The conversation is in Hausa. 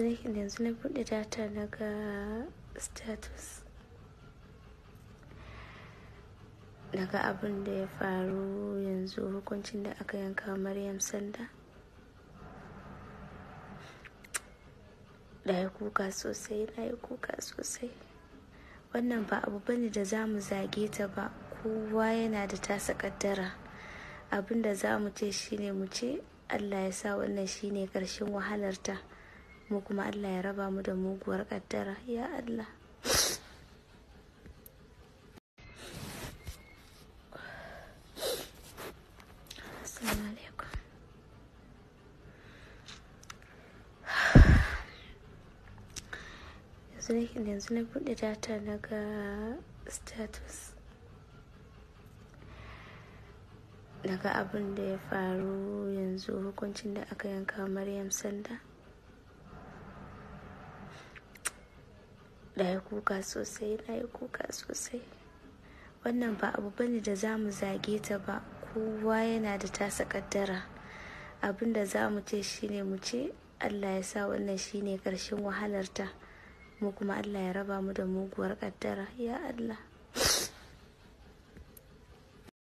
yanzu na buɗe data na ga status, daga abin da ya faru yanzu, hukuncin da aka yanka Maryam Sanda. Na yi kuka sosai. Wannan ba abu bane da za mu zage ta ba, kowa yana da tasa kaddara. Abin da za mu ce shine mu ce Allah ya sa wannan shine ƙarshen wahalarta, mu kuma Allah ya raba mu da muguwar kaddara, ya Allah. Assalamu alaikum. Yanzu na buɗe data na ga status, daga abin da ya faru yanzu, hukuncin da aka yanka Maryam Sanda. Na yi kuka sosai. Wannan ba abu bane da za mu zage ta ba, kowa yana da tasa kaddara. Abin da za mu ce shine mu ce Allah ya sa wannan shine ƙarshen wahalarta, mu kuma Allah ya raba mu da muguwar kaddara, ya Allah.